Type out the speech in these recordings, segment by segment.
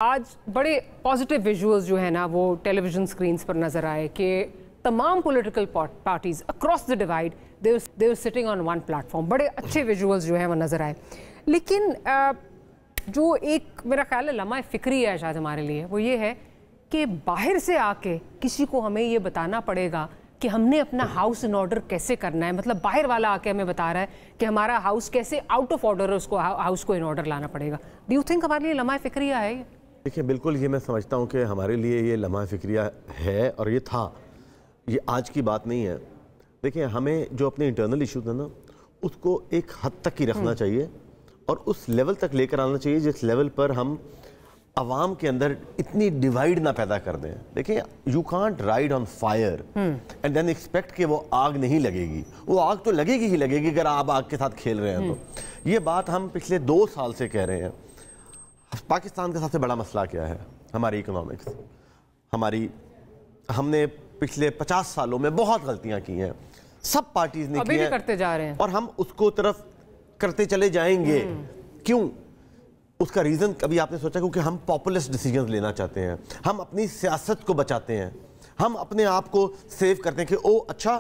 आज बड़े positive visuals जो है ना वो टेलीविजन स्क्रीन्स पर नज़र आए कि तमाम political parties across the divide they were sitting on one platform. बड़े अच्छे विजुअल्स जो हैं वो नज़र आए। लेकिन जो एक मेरा ख्याल है लम्हा फ़िक्री है शायद हमारे लिए, वो ये है कि बाहर से आके किसी को हमें ये बताना पड़ेगा कि हमने अपना हाउस इन ऑर्डर कैसे करना है। मतलब बाहर वाला आके हमें बता रहा है कि हमारा हाउस कैसे आउट ऑफ ऑर्डर है, उसको हाउस को इन ऑर्डर लाना पड़ेगा। डू यू थिंक हमारे लिए लम्हा फ़िक्रिया है? देखिए, बिल्कुल ये मैं समझता हूँ कि हमारे लिए ये लम्हा फ़िक्रिया है और ये था, ये आज की बात नहीं है। देखिए, हमें जो अपने इंटरनल इशूज़ है ना उसको एक हद तक ही रखना चाहिए और उस लेवल तक लेकर आना चाहिए जिस लेवल पर हम आवाम के अंदर इतनी डिवाइड ना पैदा कर दें। देखिए, you can't ride on fire and then expect कि वो आग नहीं लगेगी। वो आग तो लगेगी ही लगेगी अगर आप आग के साथ खेल रहे हैं तो। ये बात हम पिछले 2 साल से कह रहे हैं। पाकिस्तान का सबसे बड़ा मसला क्या है? हमारी इकोनॉमिक्स। हमने पिछले 50 सालों में बहुत गलतियां की हैं, सब पार्टीज ने की हैं, करते जा रहे हैं और हम उसको तरफ करते चले जाएंगे। क्यों? उसका रीजन कभी आपने सोचा? क्योंकि हम पॉपुलिस्ट डिसीजंस लेना चाहते हैं, हम अपनी सियासत को बचाते हैं, हम अपने आप को सेव करते हैं कि ओ अच्छा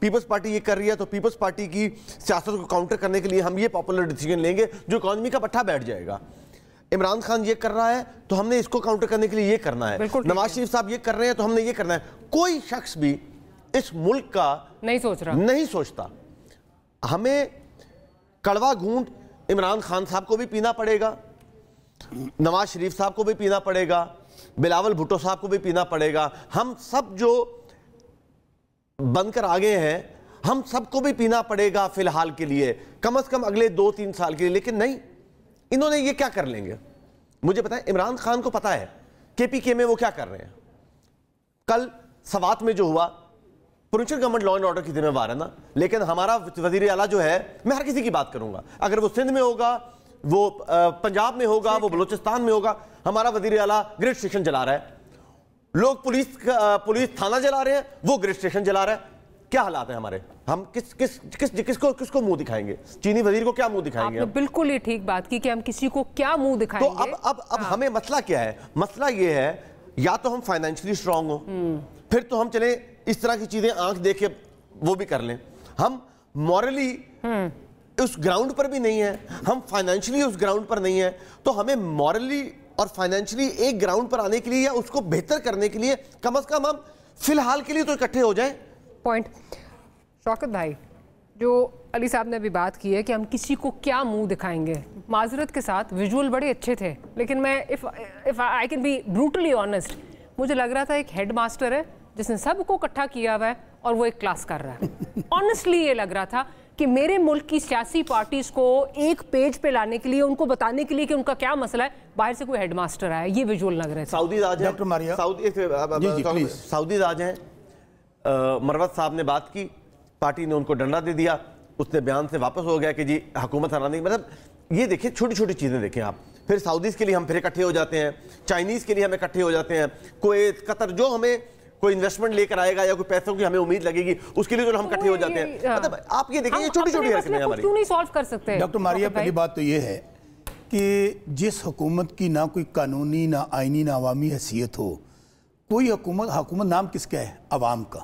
पीपल्स पार्टी ये कर रही है तो पीपल्स पार्टी की सियासत को काउंटर करने के लिए हम ये पॉपुलर डिसीजन लेंगे जो इकॉनमी का पट्टा बैठ जाएगा। इमरान खान ये कर रहा है तो हमने इसको काउंटर करने के लिए ये करना है। नवाज शरीफ साहब ये कर रहे हैं तो हमने ये करना है। कोई शख्स भी इस मुल्क का नहीं सोचता। हमें कड़वा घूंट इमरान खान साहब को भी पीना पड़ेगा, नवाज शरीफ साहब को भी पीना पड़ेगा, बिलावल भुट्टो साहब को भी पीना पड़ेगा। हम सब जो बनकर आगे हैं हम सबको भी पीना पड़ेगा फिलहाल के लिए, कम से कम अगले 2-3 साल के लिए। लेकिन नहीं, इन्होंने ये क्या कर लेंगे? मुझे पता है, इमरान खान को पता है केपीके में वो क्या कर रहे हैं। कल सवात में जो हुआ, provincial government law and order की जिम्मेवार है ना, लेकिन हमारा वजीर आला जो है, मैं हर किसी की बात करूंगा, अगर वो सिंध में होगा, वो पंजाब में होगा, वो बलूचिस्तान में होगा, हमारा वजीर आला ग्रिड स्टेशन जला रहा है। लोग पुलिस थाना जला रहे हैं, वो ग्रिड स्टेशन जला रहा है। क्या हालात है हमारे? हम किसको मुंह दिखाएंगे? चीनी वजीर को क्या मुंह दिखाएंगे? आपने बिल्कुल ये ठीक बात की कि हम किसी को क्या मुंह दिखाएंगे। तो अब हमें मसला क्या है? मसला ये है, या तो हम फाइनेंशियली स्ट्रांग हो, फिर तो हम चले इस तरह की चीजें आंख देख के वो भी कर लें। हम मॉरली उस ग्राउंड पर भी नहीं है, हम फाइनेंशियली उस ग्राउंड पर नहीं है, तो हमें मॉरली और फाइनेंशियली एक ग्राउंड पर आने के लिए या उसको बेहतर करने के लिए कम से कम हम फिलहाल के लिए तो इकट्ठे हो जाएं। पॉइंट। शौकत भाई, जो अली साहब ने अभी बात की है कि हम किसी को क्या मुंह दिखाएंगे, माजरत के साथ विजुअल बड़े अच्छे थे, लेकिन मैं if I can be brutally honest, मुझे लग रहा था एक हेड मास्टर है जिसने सबको इकट्ठा किया हुआ है और वो एक क्लास कर रहा है। ऑनेस्टली ये लग रहा था कि मेरे मुल्क की सियासी पार्टीज को एक पेज पे लाने के लिए, उनको बताने के लिए कि उनका क्या मसला है, बाहर से कोई हेड मास्टर आया। ये विजुअल लग रहे थे। सऊदी आज है, सऊदी आज हैं। मरवत साहब ने बात की, पार्टी ने उनको डंडा दे दिया, उसने बयान से वापस हो गया कि जी हुकूमत हराने। मतलब ये देखिए, छोटी छोटी चीज़ें देखें आप। फिर सऊदीज़ के लिए हम फिर इकट्ठे हो जाते हैं, चाइनीज़ के लिए हम इकट्ठे हो जाते हैं, कुवैत, कतर, जो हमें कोई इन्वेस्टमेंट लेकर आएगा या कोई पैसों की हमें उम्मीद लगेगी उसके लिए जो हम इकट्ठे हो जाते हैं। मतलब आप ये देखिए, ये छोटी छोटी हरकतें हमारी क्यों नहीं सॉल्व कर सकते? डॉक्टर मारिया, पहली बात तो ये है कि जिस हुकूमत की ना कोई कानूनी, ना आईनी, ना अवामी हैसियत हो, कोई हुकूमत नाम किसका है? अवाम का।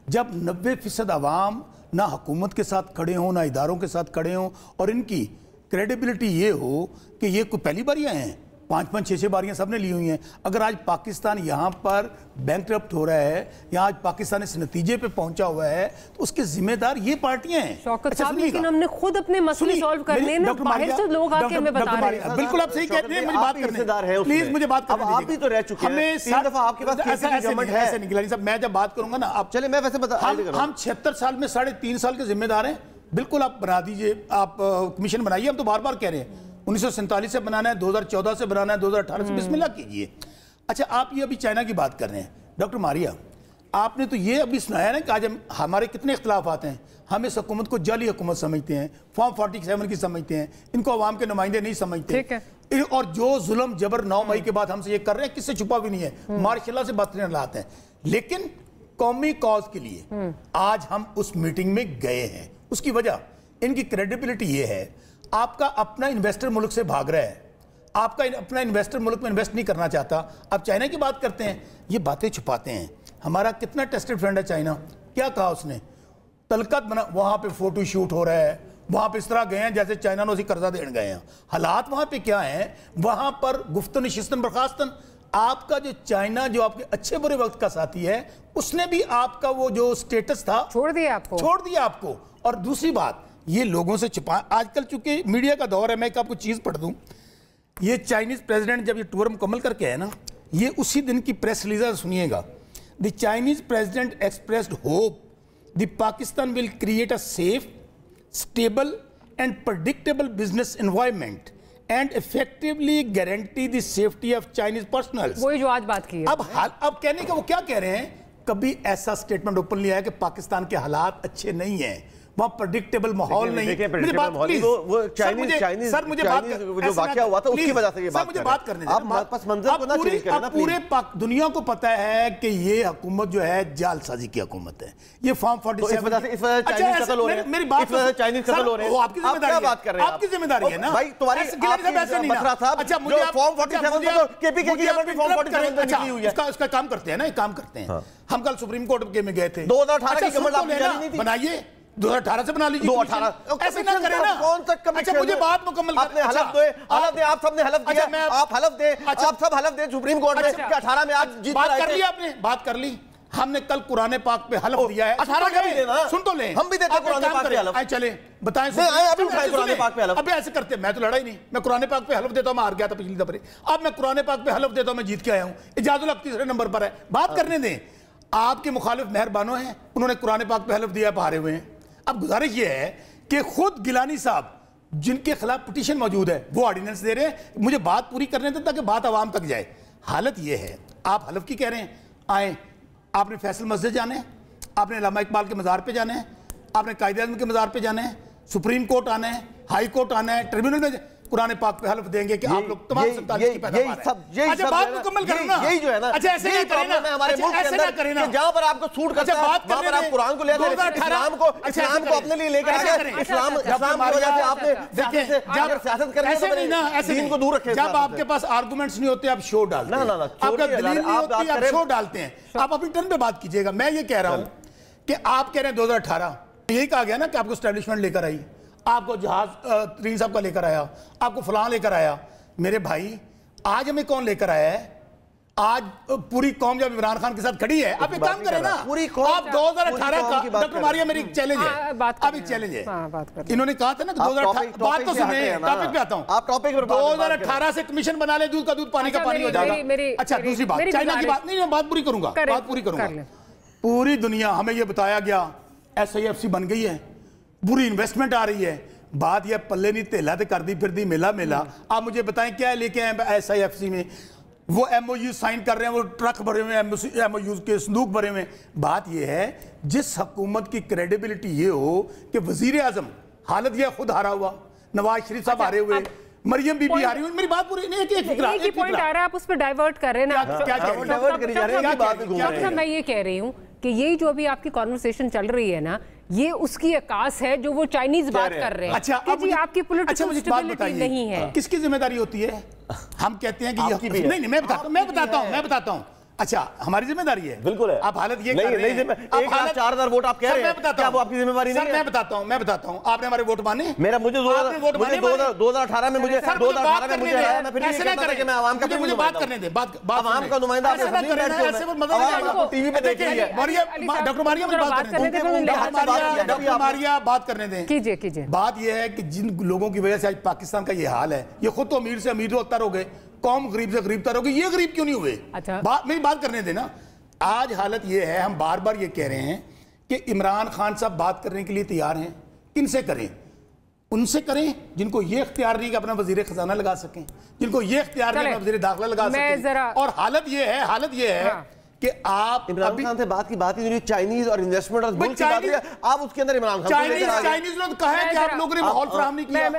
जब 90% अवाम ना हुकूमत के साथ खड़े हों, ना इदारों के साथ खड़े हों, और इनकी क्रेडिबिलिटी ये हो कि ये कोई पहली बार आए हैं, 5-5, 6-6 बारियां सबने ली हुई हैं। अगर आज पाकिस्तान यहाँ पर बैंकरप्ट हो रहा है या आज पाकिस्तान इस नतीजे पे पहुंचा हुआ है, तो उसके जिम्मेदार ये पार्टियां हैं। शौकत साहब, लेकिन हमने खुद अपने मसले सॉल्व करने ना, बाहर से लोग आके हमें बता रहे हैं। बिल्कुल आप सही कहते हैं, मुझे बात करने, प्लीज मुझे बात करने दीजिए। आप भी तो रह चुके हैं, 3 दफा आपके पास ऐसे निकला नहीं साहब। मैं जब बात करूंगा ना, आप चले, मैं वैसे बता, हम 76 साल में 3.5 साल के जिम्मेदार हैं। बिल्कुल आप बना दीजिए, आप कमीशन बनाइए। हम तो बार बार कह रहे हैं 1947 से बनाना है, 2014 से बनाना है, 2018 से, बिस्मिल्लाह कीजिए। अच्छा, आप ये अभी चाइना की बात कर रहे हैं। डॉक्टर मारिया, आपने तो ये अभी सुनाया ना कि आज हमारे कितने इख्तलाफात हैं। हम इस हुकूमत को जाली हुकूमत समझते हैं, फॉर्म 47 की समझते हैं, इनको अवाम के नुमाइंदे नहीं समझते। और जो जुल्म जबर 9 मई के बाद हमसे ये कर रहे हैं, किससे छुपा भी नहीं है, मार्शल्लाह से बदतरीन हालात हैं। लेकिन कौमी कॉज के लिए आज हम उस मीटिंग में गए हैं। उसकी वजह इनकी क्रेडिबिलिटी ये है, आपका अपना इन्वेस्टर मुल्क से भाग रहा है, آپ کا اپنا انویسٹر ملک میں انویسٹ نہیں کرنا چاہتا. آپ چائنا کی بات کرتے ہیں, یہ باتیں چھپاتے ہیں. ہمارا کتنا ٹیسٹڈ فرینڈ ہے چائنا, کیا کہا اس نے, تلقت بنا, وہاں پہ فوٹو شوٹ ہو رہا ہے, وہاں پہ اس طرح گئے ہیں جیسے چائنا نے اسی قرضہ دین گئے ہیں. حالات وہاں پہ کیا ہیں, وہاں پر گفتن نشستن برخاستن. آپ کا جو چائنا جو آپ کے اچھے برے وقت کا ساتھی ہے, اس نے بھی آپ کا وہ جو سٹیٹس تھا چھوڑ دیا آپ کو. اور دوسری بات, یہ لوگوں سے چھپا, آج کل چونکہ میڈیا کا دور ہے, میں آپ کو چیز پڑھ دوں. یہ چائنیز پریزیڈنٹ جب یہ ٹور مکمل کر کے آئے نا, یہ اسی دن کی پریس ریلیز سنیے گا. The Chinese president expressed hope the Pakistan will create a safe, stable and predictable business environment and effectively guarantee the safety of Chinese personnels. وہی جو آج بات کی ہے. اب کہنے کا وہ کیا کہہ رہے ہیں, کبھی ایسا سٹیٹمنٹ اوپنلی آیا کہ پاکستان کے حالات اچھے نہیں ہیں, وہاں پرڈکٹیبل ماحول نہیں. مجھے بات پلیز, سر مجھے بات جو واقعہ ہوا تھا اس کی وجہ سے یہ بات مجھے بات کرنے دیں. آپ پس منظر کو نہ چینج کریں نا. پورے دنیا کو پتہ ہے کہ یہ حکومت جو ہے جال سازی کی حکومت ہے. یہ فارم 47 اس وجہ سے چائنیز قتل ہو رہے ہیں. میری بات, اس وجہ سے چائنیز قتل ہو رہے ہیں. آپ کی ذمہ داری ہے, آپ کی ذمہ داری ہے نا بھائی. تمہاری مسئلہ تھا جو فارم 47 کو کے پی کے کی عمل بھی فارم 47 میں نکلی ہوئی ہے. اس کا کام کرتے ہیں نا, ایک کام کرتے ہیں. ہم کل سپریم کورٹ میں گئے تھے, 2018 کی کمنڈ آپ نے جانی نہیں تھی. بنائیے 2018 سے بنا لیجیے. 2018 ایسے نہ کریں نا. کون سا کمیشن, مجھے بات مکمل آپ نے حلف دے, آپ سب نے حلف دیا, آپ حلف دیں, آپ سب حلف دیں سپریم کورٹ میں کہ 18 میں آپ جیت بات کر لی. آپ نے بات کر لی. ہم نے کل قرآن پاک پہ حلف دیا ہے. 18 کا بھی دینا, سن تو لیں, ہم بھی دیتے قرآن پاک پہ حلف. چلیں بتائیں, ابھی اٹھائیں قرآن پاک پہ حلف. ابھی ایسے کرتے, میں تو لڑا ہی نہیں. میں قرآن پاک پہ حلف دیتا ہوں, میں ہار گیا تھا پچھلی دفعہ. اب میں قرآن پاک پہ حلف دیتا ہوں, میں جیت کے آیا ہوں. اجاز الحق تیسرے نمبر پر ہے. بات کرنے دیں. آپ کے مخالف مہربانوں ہیں, انہوں نے قرآن پاک پہ حلف دیا, ہارے ہوئے ہیں. اب گزارش یہ ہے کہ خود گیلانی صاحب جن کے خلاف پٹیشن موجود ہے, وہ آرڈیننس دے رہے ہیں. مجھے بات پوری کرنے دیں تاکہ بات عوام تک جائے. حالت یہ ہے, آپ حلف کی کہہ رہے ہیں, آئیں. آپ نے فیصل مسجد جانا ہے, آپ نے علامہ اقبال کے مزار پہ جانا ہے, آپ نے قائد اعظم کے مزار پہ جانا ہے, سپریم کورٹ آنا ہے, ہائی کورٹ آنا ہے, ٹریبیونل میں قرآن پاک پہ حلف دیں گے کہ آپ لوگ تمام 47 کی پیداوار ہے. اچھا بات مکمل کریں نا. یہی جو ہے نا, اچھا ایسے نہ کریں نا, ہمارے ملک کے اندر کہ جہاں پر آپ کو سوٹ کرتا ہے وہاں پر آپ قرآن کو لے آتے ہیں, اسلام کو اپنے لیے لے کر آتے ہیں. اسلام کی وجہ سے آپ نے سیاست کرنے سے دین کو دور رکھے. جب آپ کے پاس آرگومنٹس نہیں ہوتے آپ شو ڈالتے ہیں, آپ کا دلیل نہیں ہوتی آپ شو ڈالتے ہیں. آپ اپنی ٹرن پہ بات کیجئے گا. میں یہ کہہ رہا ہوں کہ آپ کہہ رہے ہیں 2018 یہی کہا گیا نا کہ آپ کو اسٹیبلشمنٹ لے کر آئی, آپ کو جہاز ترین صاحب کا لے کر آیا, آپ کو فلاں لے کر آیا. میرے بھائی آج ہمیں کون لے کر آیا ہے؟ آج پوری قوم جب عمران خان کے ساتھ کھڑی ہے. آپ ایک کام کریں نا, آپ 2018 کا ڈاکٹر ماریا میری چیلنج ہے, اب ایک چیلنج ہے. انہوں نے کہا تھا نا 2018 بات تو سنیں, ٹاپک پہ آتا ہوں. آپ ٹاپک پر 2018 سے کمیشن بنا لے, دودھ کا دودھ پانی کا پانی ہو جائے گا. اچھا دوسری بات, چائنا کی بات نہیں, میں بات پوری کروں گا, بات پوری کروں گا. پوری دنیا ہمیں یہ بتایا گیا SIFC بن گئی ہے, پوری انویسٹمنٹ آ رہی ہے. بات یہ پلے نہیں تیلا تے کر دی پھر دی میلا میلا. آپ مجھے بتائیں کیا لے کے آئے SIFC میں؟ وہ MOU سائن کر رہے ہیں, وہ ٹرک بھرے ہوئے ہیں, MOU کے صندوق بھرے ہوئے ہیں. بات یہ ہے جس حکومت کی کریڈیبلٹی یہ ہو کہ وزیر اعظم, حالت یہ خود ہارا ہوا, نواز شریف صاحب ہارے ہوئے, مریم بی بی ہاری ہوئی. میری بات پوری نہیں, ایک پوائنٹ آ رہا ہے, آپ اس پہ ڈائیورٹ کر رہے ہیں نا. کیا میں یہ کہہ رہی ہوں کہ یہی جو ابھی آپ کی کانورسیشن چل رہی ہے نا, یہ اس کی عکاس ہے جو وہ چائنیز بات کر رہے ہیں. اچھا آپ کی پولیٹیکل اسٹیبلٹی نہیں ہے. کس کی ذمہ داری ہوتی ہے؟ ہم کہتے ہیں کہ یہ نہیں, میں بتاتا ہوں. اچھا ہماری ذمہ داری ہے, بالکل ہے. آپ حالت یہ کر رہے ہیں, 1,04,000 ووٹ آپ کہہ رہے ہیں, کیا وہ آپ کی ذمہ داری نہیں ہے؟ میں بتاتا ہوں, آپ نے ہمارے ووٹ مانے. میرا مجھے 2018 میں مجھے ہرایا, میں پھر یہ کہتا تھا کہ میں عوام کا مجھے بات کرنے دیں, عوام کا نمائندہ آپ نے ٹی وی پہ دیکھ رہی ہے. ڈاکٹر ماریا مجھے بات کرنے دیں, ڈاکٹر ماریا بات کرنے دیں. کیجئے. بات یہ ہے کہ جن لوگوں کی وجہ سے آج پاکستان کا یہ حال ہے, یہ خود تو امیر سے امیر ہوتا ہو گئے, قوم غریب سے غریب تر ہوگی, یہ غریب کیوں نہیں ہوئے؟ میری بات کرنے دینا. آج حالت یہ ہے, ہم بار بار یہ کہہ رہے ہیں کہ عمران خان صاحب بات کرنے کے لیے تیار ہیں. کن سے کریں؟ ان سے کریں جن کو یہ اختیار نہیں کہ اپنا وزیر خزانہ لگا سکیں, جن کو یہ اختیار نہیں کہ وزیر داخلہ لگا سکیں. اور حالت یہ ہے کہ آپ عمران خان سے بات کی بات ہی چائنیز اور انویسٹمنٹ اور ملک کی بات ہے, آپ اس کے اندر عمران خان چائنیز لوگ کہا ہے کہ آپ لوگوں نے ماحول فراہم نہیں کیا.